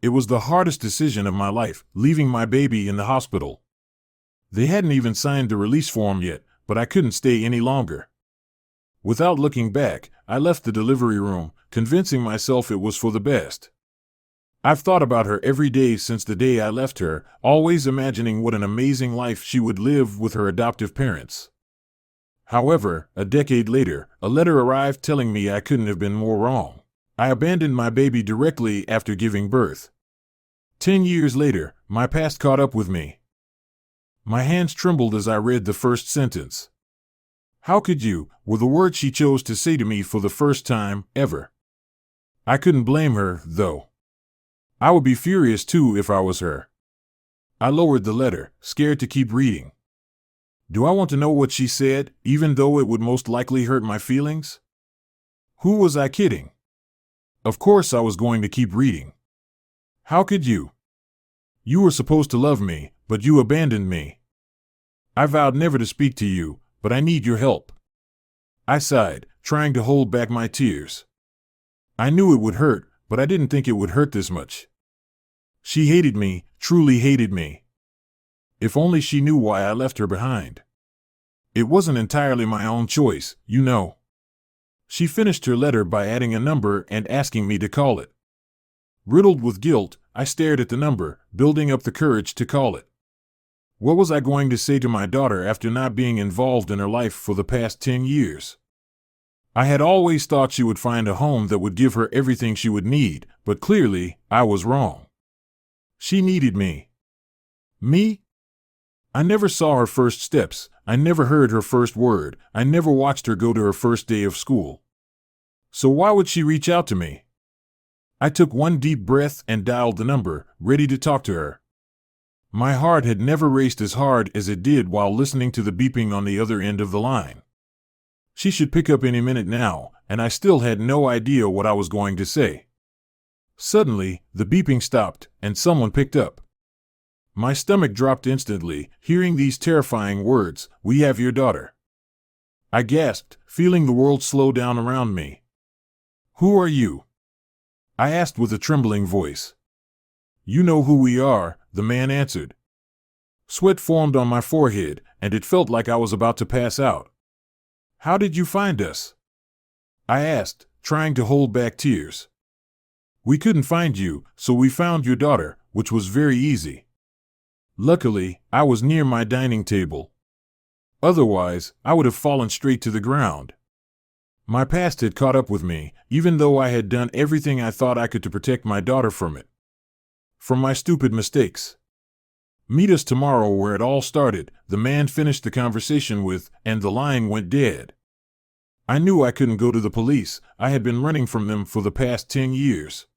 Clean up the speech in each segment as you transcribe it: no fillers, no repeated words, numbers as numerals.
It was the hardest decision of my life, leaving my baby in the hospital. They hadn't even signed the release form yet, but I couldn't stay any longer. Without looking back, I left the delivery room, convincing myself it was for the best. I've thought about her every day since the day I left her, always imagining what an amazing life she would live with her adoptive parents. However, a decade later, a letter arrived telling me I couldn't have been more wrong. I abandoned my baby directly after giving birth. 10 years later, my past caught up with me. My hands trembled as I read the first sentence. "How could you?" were the words she chose to say to me for the first time, ever. I couldn't blame her, though. I would be furious too if I was her. I lowered the letter, scared to keep reading. Do I want to know what she said, even though it would most likely hurt my feelings? Who was I kidding? Of course I was going to keep reading. How could you? You were supposed to love me, but you abandoned me. I vowed never to speak to you, but I need your help. I sighed, trying to hold back my tears. I knew it would hurt, but I didn't think it would hurt this much. She hated me, truly hated me. If only she knew why I left her behind. It wasn't entirely my own choice, you know. She finished her letter by adding a number and asking me to call it. Riddled with guilt, I stared at the number, building up the courage to call it. What was I going to say to my daughter after not being involved in her life for the past 10 years? I had always thought she would find a home that would give her everything she would need, but clearly, I was wrong. She needed me. Me? I never saw her first steps, I never heard her first word, I never watched her go to her first day of school. So why would she reach out to me? I took one deep breath and dialed the number, ready to talk to her. My heart had never raced as hard as it did while listening to the beeping on the other end of the line. She should pick up any minute now, and I still had no idea what I was going to say. Suddenly, the beeping stopped, and someone picked up. My stomach dropped instantly, hearing these terrifying words, "We have your daughter." I gasped, feeling the world slow down around me. "Who are you?" I asked with a trembling voice. "You know who we are," the man answered. Sweat formed on my forehead, and it felt like I was about to pass out. "How did you find us?" I asked, trying to hold back tears. "We couldn't find you, so we found your daughter, which was very easy. Luckily, I was near my dining table. Otherwise, I would have fallen straight to the ground. My past had caught up with me, even though I had done everything I thought I could to protect my daughter from it. From my stupid mistakes. "Meet us tomorrow where it all started," the man finished the conversation with, and the line went dead. I knew I couldn't go to the police, I had been running from them for the past 10 years.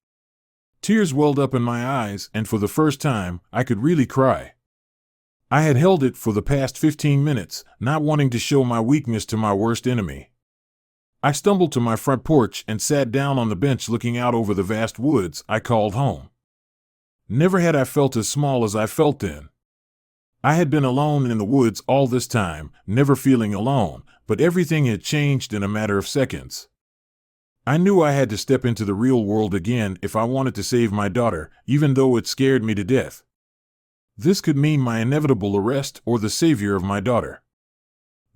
Tears welled up in my eyes, and for the first time, I could really cry. I had held it for the past 15 minutes, not wanting to show my weakness to my worst enemy. I stumbled to my front porch and sat down on the bench looking out over the vast woods I called home. Never had I felt as small as I felt then. I had been alone in the woods all this time, never feeling alone, but everything had changed in a matter of seconds. I knew I had to step into the real world again if I wanted to save my daughter, even though it scared me to death. This could mean my inevitable arrest or the savior of my daughter.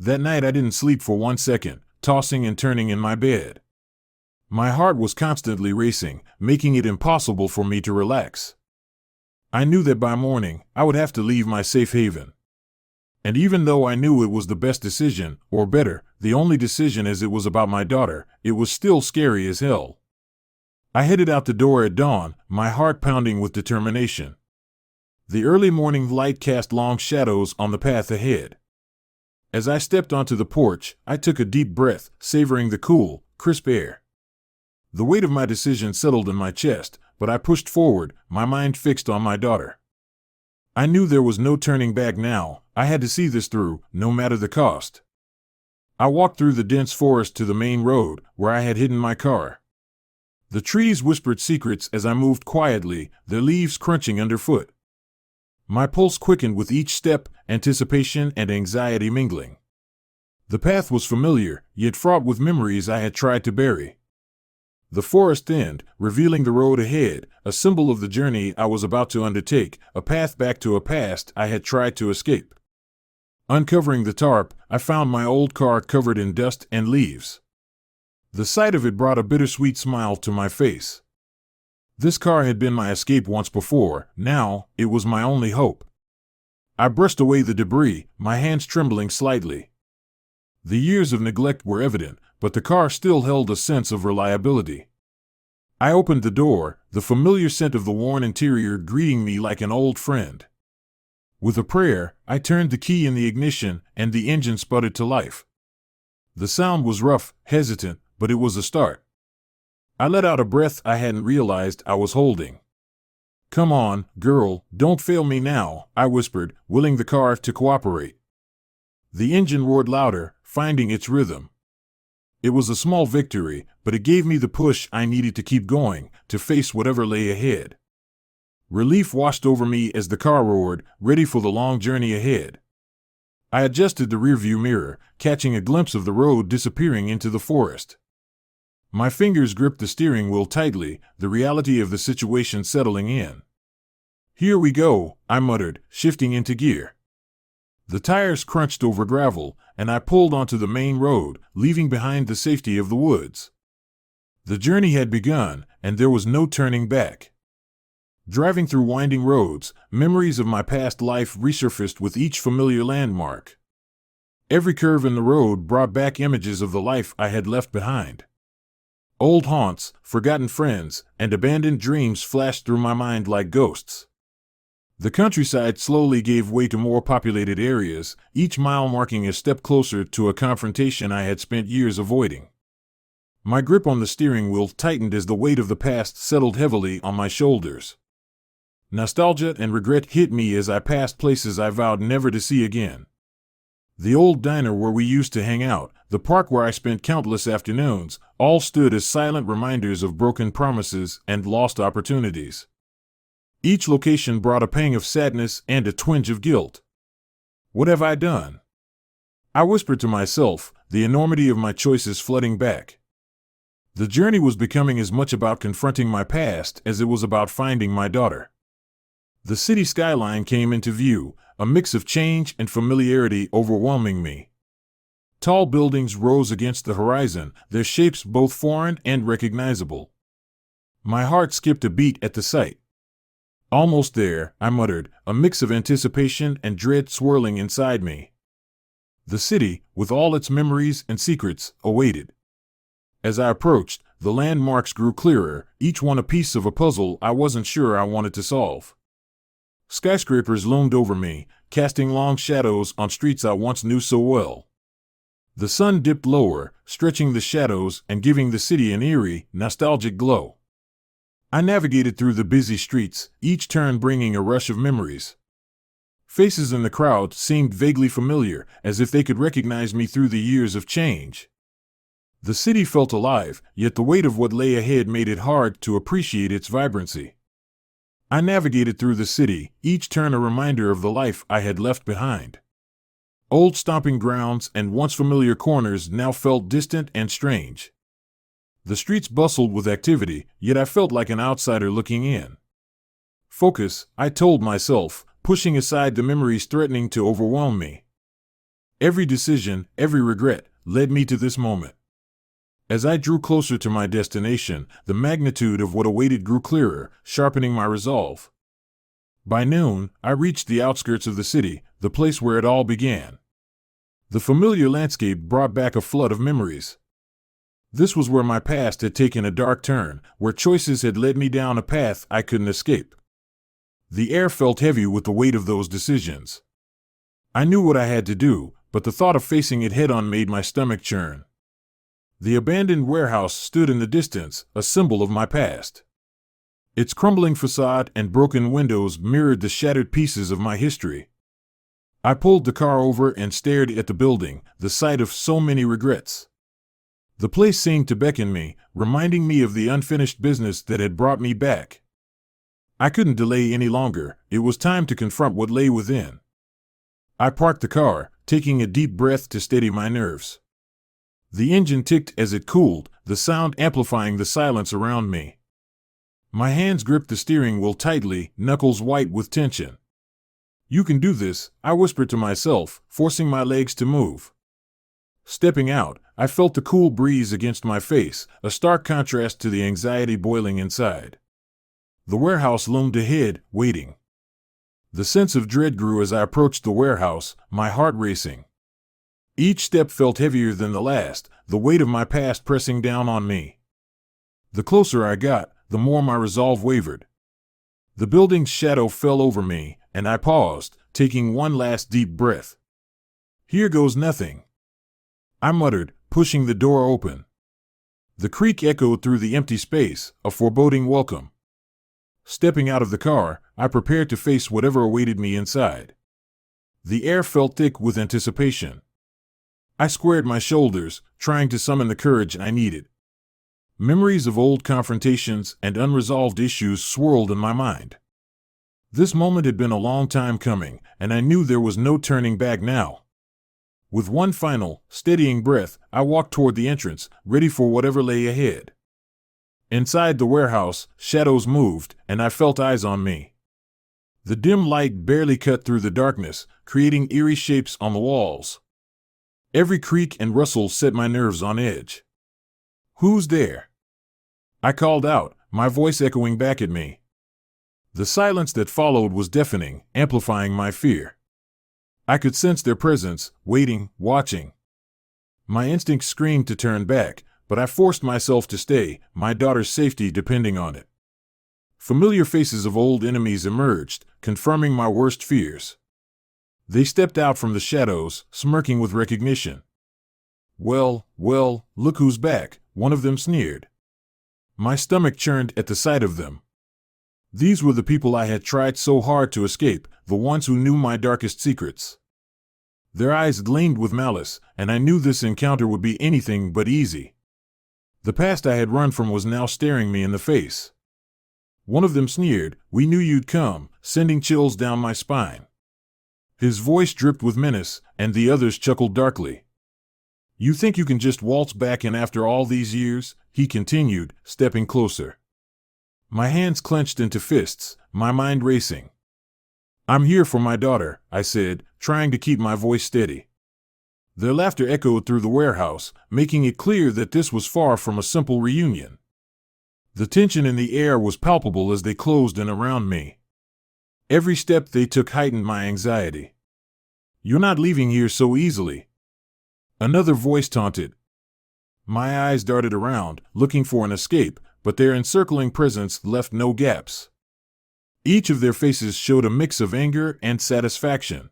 That night I didn't sleep for 1 second, tossing and turning in my bed. My heart was constantly racing, making it impossible for me to relax. I knew that by morning, I would have to leave my safe haven. And even though I knew it was the best decision, or better, the only decision as it was about my daughter, it was still scary as hell. I headed out the door at dawn, my heart pounding with determination. The early morning light cast long shadows on the path ahead. As I stepped onto the porch, I took a deep breath, savoring the cool, crisp air. The weight of my decision settled in my chest, but I pushed forward, my mind fixed on my daughter. I knew there was no turning back now, I had to see this through, no matter the cost. I walked through the dense forest to the main road, where I had hidden my car. The trees whispered secrets as I moved quietly, their leaves crunching underfoot. My pulse quickened with each step, anticipation and anxiety mingling. The path was familiar, yet fraught with memories I had tried to bury. The forest thinned, revealing the road ahead, a symbol of the journey I was about to undertake, a path back to a past I had tried to escape. Uncovering the tarp, I found my old car covered in dust and leaves. The sight of it brought a bittersweet smile to my face. This car had been my escape once before, now it was my only hope. I brushed away the debris, my hands trembling slightly. The years of neglect were evident, but the car still held a sense of reliability. I opened the door, the familiar scent of the worn interior greeting me like an old friend. With a prayer, I turned the key in the ignition, and the engine sputtered to life. The sound was rough, hesitant, but it was a start. I let out a breath I hadn't realized I was holding. "Come on, girl, don't fail me now," I whispered, willing the car to cooperate. The engine roared louder, finding its rhythm. It was a small victory, but it gave me the push I needed to keep going, to face whatever lay ahead. Relief washed over me as the car roared, ready for the long journey ahead. I adjusted the rearview mirror, catching a glimpse of the road disappearing into the forest. My fingers gripped the steering wheel tightly, the reality of the situation settling in. "Here we go," I muttered, shifting into gear. The tires crunched over gravel, and I pulled onto the main road, leaving behind the safety of the woods. The journey had begun, and there was no turning back. Driving through winding roads, memories of my past life resurfaced with each familiar landmark. Every curve in the road brought back images of the life I had left behind. Old haunts, forgotten friends, and abandoned dreams flashed through my mind like ghosts. The countryside slowly gave way to more populated areas, each mile marking a step closer to a confrontation I had spent years avoiding. My grip on the steering wheel tightened as the weight of the past settled heavily on my shoulders. Nostalgia and regret hit me as I passed places I vowed never to see again. The old diner where we used to hang out, the park where I spent countless afternoons, all stood as silent reminders of broken promises and lost opportunities. Each location brought a pang of sadness and a twinge of guilt. What have I done? I whispered to myself, the enormity of my choices flooding back. The journey was becoming as much about confronting my past as it was about finding my daughter. The city skyline came into view, a mix of change and familiarity overwhelming me. Tall buildings rose against the horizon, their shapes both foreign and recognizable. My heart skipped a beat at the sight. "Almost there," I muttered, a mix of anticipation and dread swirling inside me. The city, with all its memories and secrets, awaited. As I approached, the landmarks grew clearer, each one a piece of a puzzle I wasn't sure I wanted to solve. Skyscrapers loomed over me, casting long shadows on streets I once knew so well. The sun dipped lower, stretching the shadows and giving the city an eerie, nostalgic glow. I navigated through the busy streets, each turn bringing a rush of memories. Faces in the crowd seemed vaguely familiar, as if they could recognize me through the years of change. The city felt alive, yet the weight of what lay ahead made it hard to appreciate its vibrancy. I navigated through the city, each turn a reminder of the life I had left behind. Old stomping grounds and once familiar corners now felt distant and strange. The streets bustled with activity, yet I felt like an outsider looking in. "Focus," I told myself, pushing aside the memories threatening to overwhelm me. Every decision, every regret, led me to this moment. As I drew closer to my destination, the magnitude of what awaited grew clearer, sharpening my resolve. By noon, I reached the outskirts of the city, the place where it all began. The familiar landscape brought back a flood of memories. This was where my past had taken a dark turn, where choices had led me down a path I couldn't escape. The air felt heavy with the weight of those decisions. I knew what I had to do, but the thought of facing it head-on made my stomach churn. The abandoned warehouse stood in the distance, a symbol of my past. Its crumbling facade and broken windows mirrored the shattered pieces of my history. I pulled the car over and stared at the building, the site of so many regrets. The place seemed to beckon me, reminding me of the unfinished business that had brought me back. I couldn't delay any longer, it was time to confront what lay within. I parked the car, taking a deep breath to steady my nerves. The engine ticked as it cooled, the sound amplifying the silence around me. My hands gripped the steering wheel tightly, knuckles white with tension. "You can do this," I whispered to myself, forcing my legs to move. Stepping out, I felt the cool breeze against my face, a stark contrast to the anxiety boiling inside. The warehouse loomed ahead, waiting. The sense of dread grew as I approached the warehouse, my heart racing. Each step felt heavier than the last, the weight of my past pressing down on me. The closer I got, the more my resolve wavered. The building's shadow fell over me, and I paused, taking one last deep breath. "Here goes nothing," I muttered, pushing the door open. The creak echoed through the empty space, a foreboding welcome. Stepping out of the car, I prepared to face whatever awaited me inside. The air felt thick with anticipation. I squared my shoulders, trying to summon the courage I needed. Memories of old confrontations and unresolved issues swirled in my mind. This moment had been a long time coming, and I knew there was no turning back now. With one final, steadying breath, I walked toward the entrance, ready for whatever lay ahead. Inside the warehouse, shadows moved, and I felt eyes on me. The dim light barely cut through the darkness, creating eerie shapes on the walls. Every creak and rustle set my nerves on edge. "Who's there?" I called out, my voice echoing back at me. The silence that followed was deafening, amplifying my fear. I could sense their presence, waiting, watching. My instincts screamed to turn back, but I forced myself to stay, my daughter's safety depending on it. Familiar faces of old enemies emerged, confirming my worst fears. They stepped out from the shadows, smirking with recognition. Well, look who's back," one of them sneered. My stomach churned at the sight of them. These were the people I had tried so hard to escape, the ones who knew my darkest secrets. Their eyes gleamed with malice, and I knew this encounter would be anything but easy. The past I had run from was now staring me in the face. One of them sneered, "We knew you'd come," sending chills down my spine. His voice dripped with menace, and the others chuckled darkly. "You think you can just waltz back in after all these years?" he continued, stepping closer. My hands clenched into fists, my mind racing. "I'm here for my daughter," I said, trying to keep my voice steady. Their laughter echoed through the warehouse, making it clear that this was far from a simple reunion. The tension in the air was palpable as they closed in around me. Every step they took heightened my anxiety. "You're not leaving here so easily," another voice taunted. My eyes darted around, looking for an escape, but their encircling presence left no gaps. Each of their faces showed a mix of anger and satisfaction.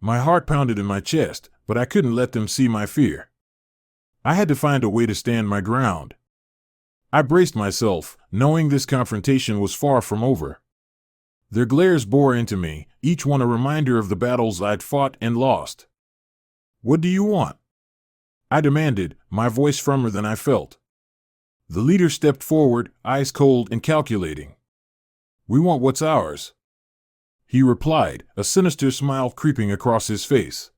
My heart pounded in my chest, but I couldn't let them see my fear. I had to find a way to stand my ground. I braced myself, knowing this confrontation was far from over. Their glares bore into me, each one a reminder of the battles I'd fought and lost. "What do you want?" I demanded, my voice firmer than I felt. The leader stepped forward, eyes cold and calculating. "We want what's ours," he replied, a sinister smile creeping across his face.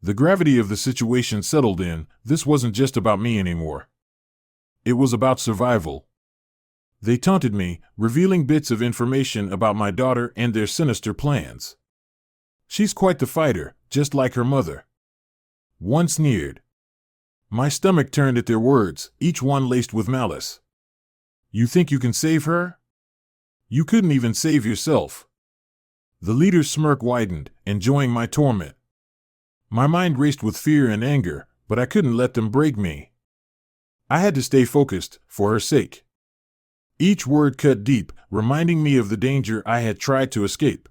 The gravity of the situation settled in. This wasn't just about me anymore. It was about survival. They taunted me, revealing bits of information about my daughter and their sinister plans. "She's quite the fighter, just like her mother," one sneered. My stomach turned at their words, each one laced with malice. "You think you can save her? You couldn't even save yourself." The leader's smirk widened, enjoying my torment. My mind raced with fear and anger, but I couldn't let them break me. I had to stay focused, for her sake. Each word cut deep, reminding me of the danger I had tried to escape.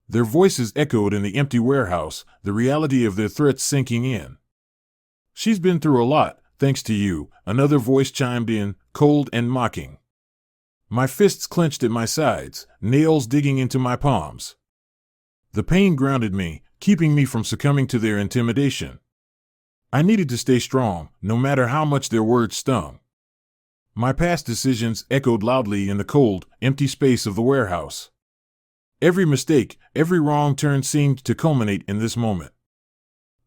Their voices echoed in the empty warehouse, the reality of their threats sinking in. "She's been through a lot, thanks to you," another voice chimed in, cold and mocking. My fists clenched at my sides, nails digging into my palms. The pain grounded me, keeping me from succumbing to their intimidation. I needed to stay strong, no matter how much their words stung. My past decisions echoed loudly in the cold, empty space of the warehouse. Every mistake, every wrong turn seemed to culminate in this moment.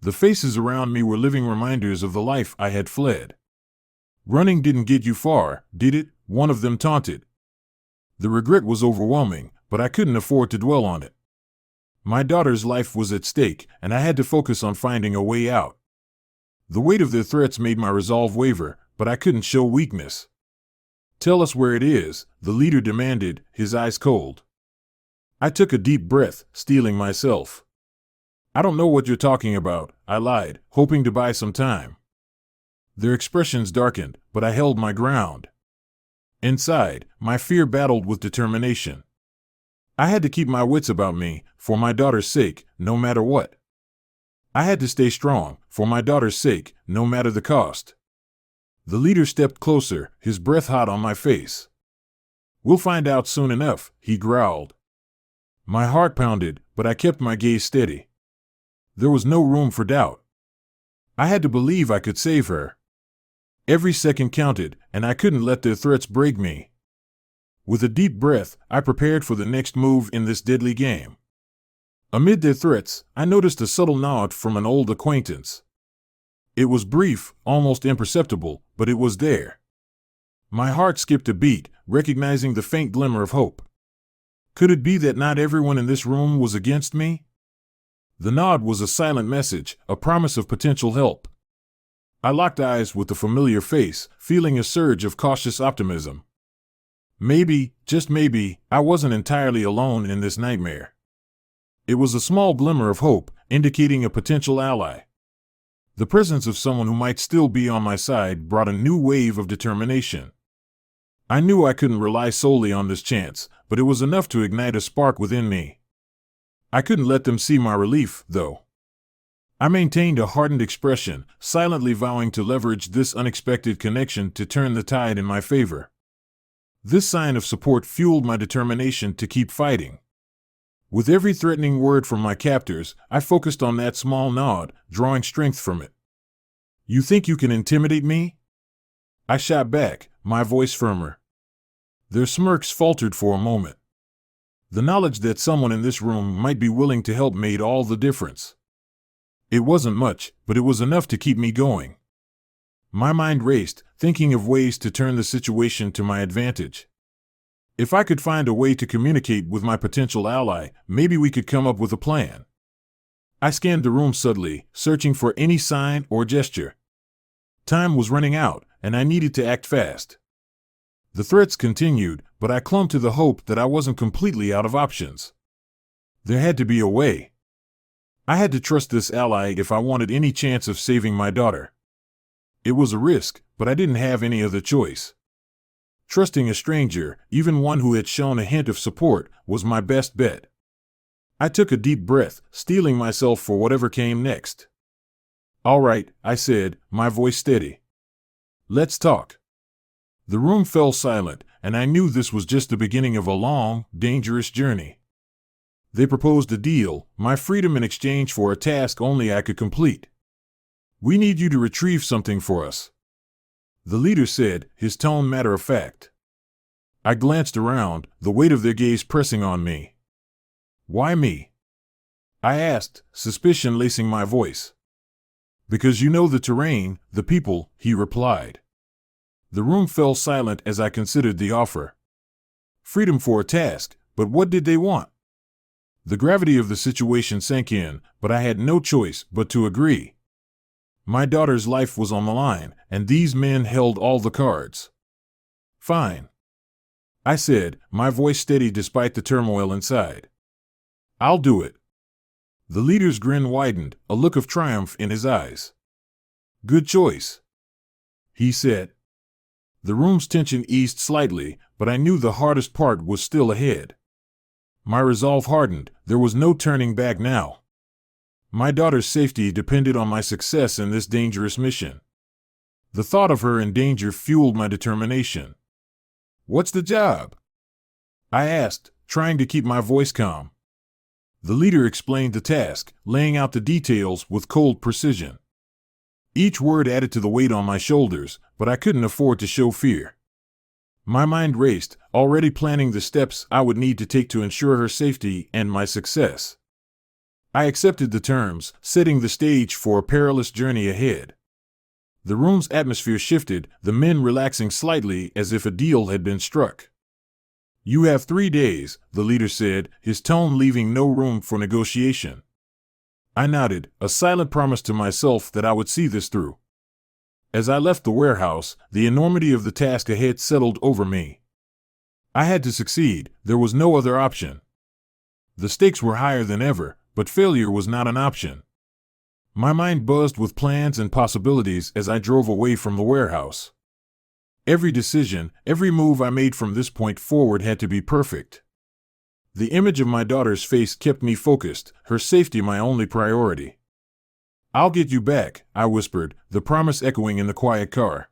The faces around me were living reminders of the life I had fled. Running didn't get you far, did it? One of them taunted. The regret was overwhelming, but I couldn't afford to dwell on it. My daughter's life was at stake, and I had to focus on finding a way out. The weight of their threats made my resolve waver, but I couldn't show weakness. "Tell us where it is," the leader demanded, his eyes cold. I took a deep breath, steeling myself. "I don't know what you're talking about," I lied, hoping to buy some time. Their expressions darkened, but I held my ground. Inside, my fear battled with determination. I had to keep my wits about me, for my daughter's sake, no matter what. I had to stay strong, for my daughter's sake, no matter the cost. The leader stepped closer, his breath hot on my face. "We'll find out soon enough," he growled. My heart pounded, but I kept my gaze steady. There was no room for doubt. I had to believe I could save her. Every second counted, and I couldn't let their threats break me. With a deep breath, I prepared for the next move in this deadly game. Amid their threats, I noticed a subtle nod from an old acquaintance. It was brief, almost imperceptible, but it was there. My heart skipped a beat, recognizing the faint glimmer of hope. Could it be that not everyone in this room was against me? The nod was a silent message, a promise of potential help. I locked eyes with the familiar face, feeling a surge of cautious optimism. Maybe, just maybe, I wasn't entirely alone in this nightmare. It was a small glimmer of hope, indicating a potential ally. The presence of someone who might still be on my side brought a new wave of determination. I knew I couldn't rely solely on this chance, but it was enough to ignite a spark within me. I couldn't let them see my relief, though. I maintained a hardened expression, silently vowing to leverage this unexpected connection to turn the tide in my favor. This sign of support fueled my determination to keep fighting. With every threatening word from my captors, I focused on that small nod, drawing strength from it. "You think you can intimidate me?" I shot back, my voice firmer. Their smirks faltered for a moment. The knowledge that someone in this room might be willing to help made all the difference. It wasn't much, but it was enough to keep me going. My mind raced, thinking of ways to turn the situation to my advantage. If I could find a way to communicate with my potential ally, maybe we could come up with a plan. I scanned the room subtly, searching for any sign or gesture. Time was running out, and I needed to act fast. The threats continued, but I clung to the hope that I wasn't completely out of options. There had to be a way. I had to trust this ally if I wanted any chance of saving my daughter. It was a risk, but I didn't have any other choice. Trusting a stranger, even one who had shown a hint of support, was my best bet. I took a deep breath, steeling myself for whatever came next. "All right," I said, my voice steady. "Let's talk." The room fell silent, and I knew this was just the beginning of a long, dangerous journey. They proposed a deal, my freedom in exchange for a task only I could complete. "We need you to retrieve something for us," the leader said, his tone matter-of-fact. I glanced around, the weight of their gaze pressing on me. "Why me?" I asked, suspicion lacing my voice. "Because you know the terrain, the people," he replied. The room fell silent as I considered the offer. Freedom for a task, but what did they want? The gravity of the situation sank in, but I had no choice but to agree. My daughter's life was on the line, and these men held all the cards. "Fine," I said, my voice steady despite the turmoil inside. "I'll do it." The leader's grin widened, a look of triumph in his eyes. "Good choice," he said. The room's tension eased slightly, but I knew the hardest part was still ahead. My resolve hardened, there was no turning back now. My daughter's safety depended on my success in this dangerous mission. The thought of her in danger fueled my determination. "What's the job?" I asked, trying to keep my voice calm. The leader explained the task, laying out the details with cold precision. Each word added to the weight on my shoulders, but I couldn't afford to show fear. My mind raced, already planning the steps I would need to take to ensure her safety and my success. I accepted the terms, setting the stage for a perilous journey ahead. The room's atmosphere shifted, the men relaxing slightly as if a deal had been struck. "You have 3 days," the leader said, his tone leaving no room for negotiation. I nodded, a silent promise to myself that I would see this through. As I left the warehouse, the enormity of the task ahead settled over me. I had to succeed, there was no other option. The stakes were higher than ever, but failure was not an option. My mind buzzed with plans and possibilities as I drove away from the warehouse. Every decision, every move I made from this point forward had to be perfect. The image of my daughter's face kept me focused, her safety my only priority. "I'll get you back," I whispered, the promise echoing in the quiet car.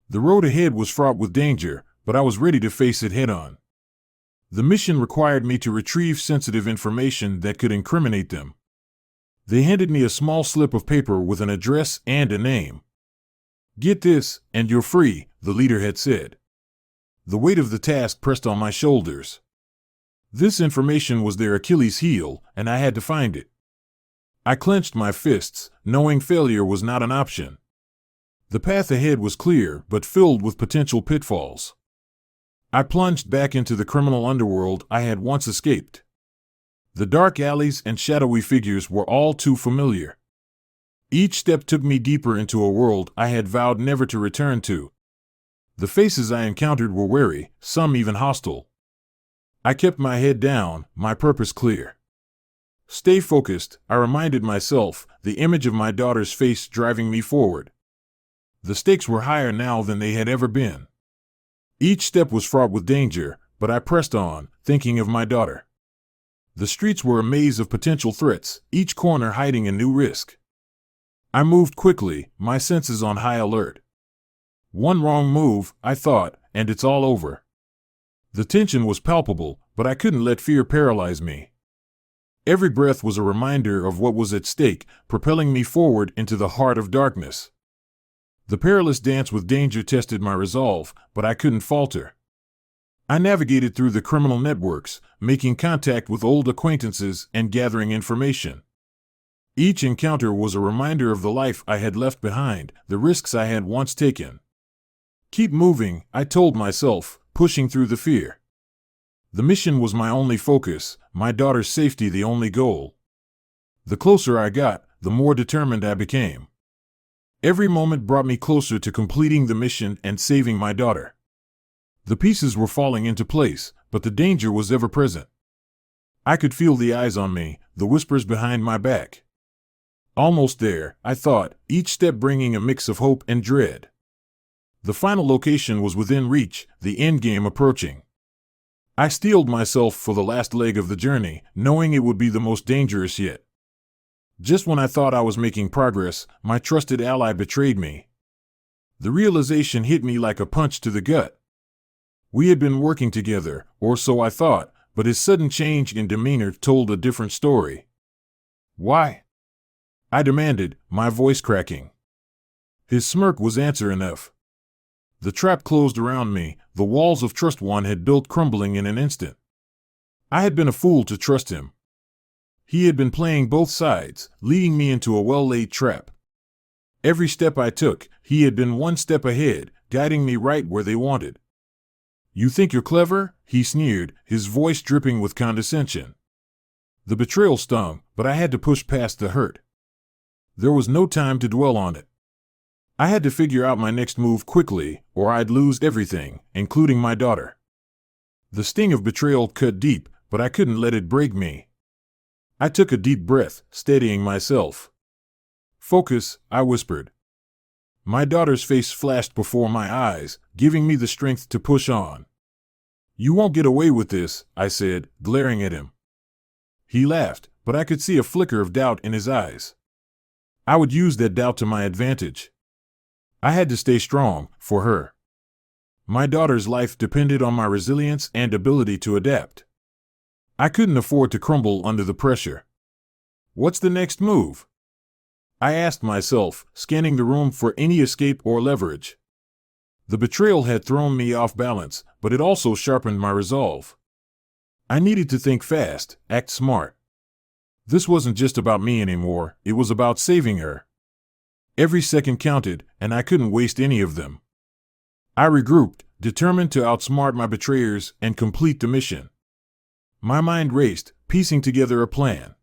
The road ahead was fraught with danger, but I was ready to face it head-on. The mission required me to retrieve sensitive information that could incriminate them. They handed me a small slip of paper with an address and a name. "Get this, and you're free," the leader had said. The weight of the task pressed on my shoulders. This information was their Achilles heel, and I had to find it. I clenched my fists, knowing failure was not an option. The path ahead was clear, but filled with potential pitfalls. I plunged back into the criminal underworld I had once escaped. The dark alleys and shadowy figures were all too familiar. Each step took me deeper into a world I had vowed never to return to. The faces I encountered were wary, some even hostile. I kept my head down, my purpose clear. "Stay focused," I reminded myself, the image of my daughter's face driving me forward. The stakes were higher now than they had ever been. Each step was fraught with danger, but I pressed on, thinking of my daughter. The streets were a maze of potential threats, each corner hiding a new risk. I moved quickly, my senses on high alert. One wrong move, I thought, and it's all over. The tension was palpable, but I couldn't let fear paralyze me. Every breath was a reminder of what was at stake, propelling me forward into the heart of darkness. The perilous dance with danger tested my resolve, but I couldn't falter. I navigated through the criminal networks, making contact with old acquaintances and gathering information. Each encounter was a reminder of the life I had left behind, the risks I had once taken. "Keep moving," I told myself, pushing through the fear. The mission was my only focus, my daughter's safety the only goal. The closer I got, the more determined I became. Every moment brought me closer to completing the mission and saving my daughter. The pieces were falling into place, but the danger was ever present. I could feel the eyes on me, the whispers behind my back. Almost there, I thought, each step bringing a mix of hope and dread. The final location was within reach, the endgame approaching. I steeled myself for the last leg of the journey, knowing it would be the most dangerous yet. Just when I thought I was making progress, my trusted ally betrayed me. The realization hit me like a punch to the gut. We had been working together, or so I thought, but his sudden change in demeanor told a different story. "Why?" I demanded, my voice cracking. His smirk was answer enough. The trap closed around me, the walls of trust one had built crumbling in an instant. I had been a fool to trust him. He had been playing both sides, leading me into a well-laid trap. Every step I took, he had been one step ahead, guiding me right where they wanted. "You think you're clever?" he sneered, his voice dripping with condescension. The betrayal stung, but I had to push past the hurt. There was no time to dwell on it. I had to figure out my next move quickly, or I'd lose everything, including my daughter. The sting of betrayal cut deep, but I couldn't let it break me. I took a deep breath, steadying myself. "Focus," I whispered. My daughter's face flashed before my eyes, giving me the strength to push on. "You won't get away with this," I said, glaring at him. He laughed, but I could see a flicker of doubt in his eyes. I would use that doubt to my advantage. I had to stay strong, for her. My daughter's life depended on my resilience and ability to adapt. I couldn't afford to crumble under the pressure. "What's the next move?" I asked myself, scanning the room for any escape or leverage. The betrayal had thrown me off balance, but it also sharpened my resolve. I needed to think fast, act smart. This wasn't just about me anymore, it was about saving her. Every second counted, and I couldn't waste any of them. I regrouped, determined to outsmart my betrayers and complete the mission. My mind raced, piecing together a plan.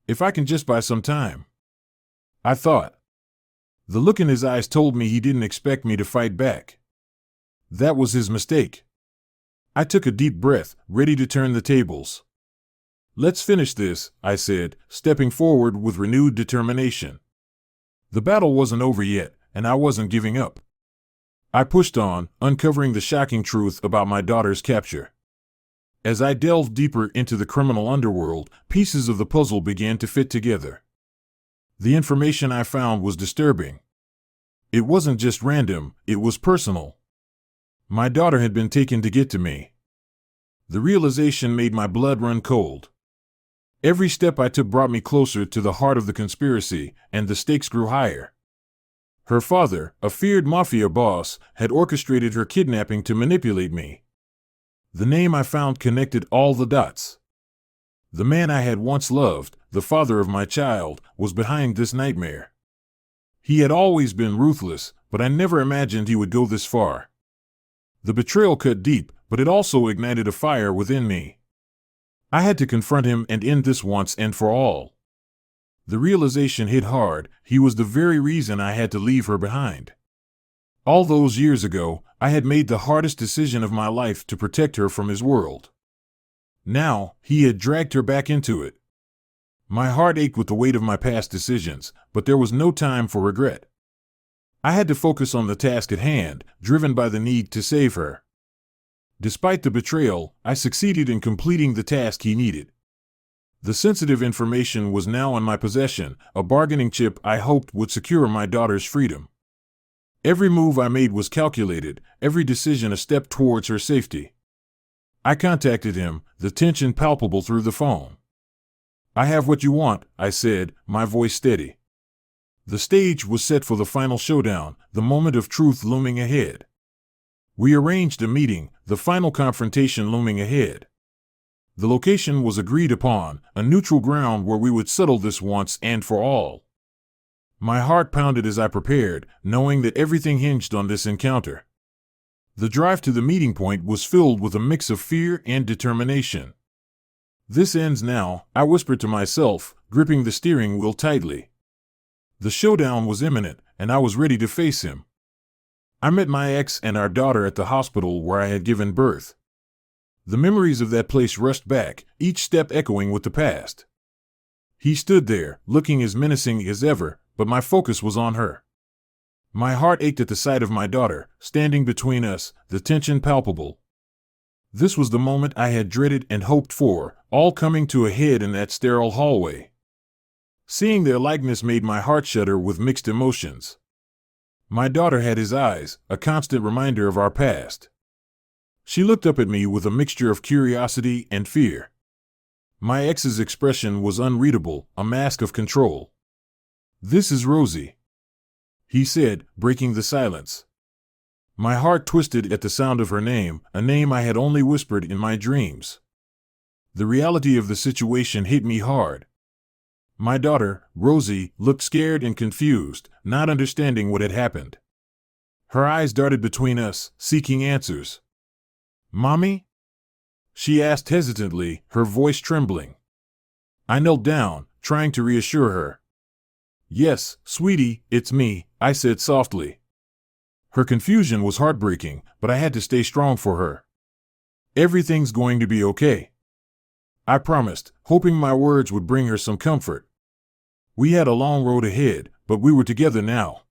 If I can just buy some time, I thought. The look in his eyes told me he didn't expect me to fight back. That was his mistake. I took a deep breath, ready to turn the tables. Let's finish this, I said, stepping forward with renewed determination. The battle wasn't over yet, and I wasn't giving up. I pushed on, uncovering the shocking truth about my daughter's capture. As I delved deeper into the criminal underworld, pieces of the puzzle began to fit together. The information I found was disturbing. It wasn't just random, it was personal. My daughter had been taken to get to me. The realization made my blood run cold. Every step I took brought me closer to the heart of the conspiracy, and the stakes grew higher. Her father, a feared mafia boss, had orchestrated her kidnapping to manipulate me. The name I found connected all the dots. The man I had once loved, the father of my child, was behind this nightmare. He had always been ruthless, but I never imagined he would go this far. The betrayal cut deep, but it also ignited a fire within me. I had to confront him and end this once and for all. The realization hit hard. He was the very reason I had to leave her behind. All those years ago, I had made the hardest decision of my life to protect her from his world. Now, he had dragged her back into it. My heart ached with the weight of my past decisions, but there was no time for regret. I had to focus on the task at hand, driven by the need to save her. Despite the betrayal, I succeeded in completing the task he needed. The sensitive information was now in my possession, a bargaining chip I hoped would secure my daughter's freedom. Every move I made was calculated, every decision a step towards her safety. I contacted him, the tension palpable through the phone. "I have what you want," I said, my voice steady. The stage was set for the final showdown, the moment of truth looming ahead. We arranged a meeting, the final confrontation looming ahead. The location was agreed upon, a neutral ground where we would settle this once and for all. My heart pounded as I prepared, knowing that everything hinged on this encounter. The drive to the meeting point was filled with a mix of fear and determination. "This ends now," I whispered to myself, gripping the steering wheel tightly. The showdown was imminent, and I was ready to face him. I met my ex and our daughter at the hospital where I had given birth. The memories of that place rushed back, each step echoing with the past. He stood there, looking as menacing as ever, but my focus was on her. My heart ached at the sight of my daughter, standing between us, the tension palpable. This was the moment I had dreaded and hoped for, all coming to a head in that sterile hallway. Seeing their likeness made my heart shudder with mixed emotions. My daughter had his eyes, a constant reminder of our past. She looked up at me with a mixture of curiosity and fear. My ex's expression was unreadable, a mask of control. "This is Rosie," he said, breaking the silence. My heart twisted at the sound of her name, a name I had only whispered in my dreams. The reality of the situation hit me hard. My daughter, Rosie, looked scared and confused, not understanding what had happened. Her eyes darted between us, seeking answers. "Mommy?" she asked hesitantly, her voice trembling. I knelt down, trying to reassure her. "Yes, sweetie, it's me," I said softly. Her confusion was heartbreaking, but I had to stay strong for her. "Everything's going to be okay," I promised, hoping my words would bring her some comfort. We had a long road ahead, but we were together now.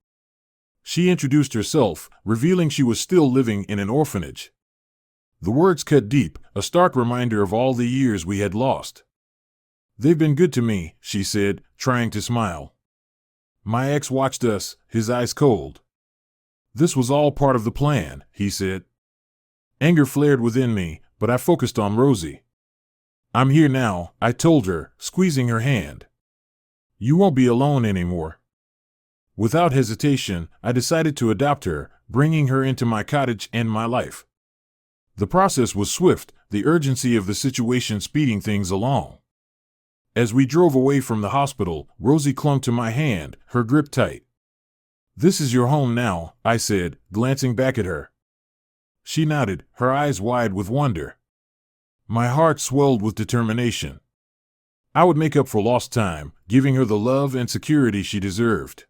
She introduced herself, revealing she was still living in an orphanage. The words cut deep, a stark reminder of all the years we had lost. "They've been good to me," she said, trying to smile. My ex watched us, his eyes cold. "This was all part of the plan," he said. Anger flared within me, but I focused on Rosie. "I'm here now," I told her, squeezing her hand. "You won't be alone anymore." Without hesitation, I decided to adopt her, bringing her into my cottage and my life. The process was swift, the urgency of the situation speeding things along. As we drove away from the hospital, Rosie clung to my hand, her grip tight. "This is your home now," I said, glancing back at her. She nodded, her eyes wide with wonder. My heart swelled with determination. I would make up for lost time, giving her the love and security she deserved.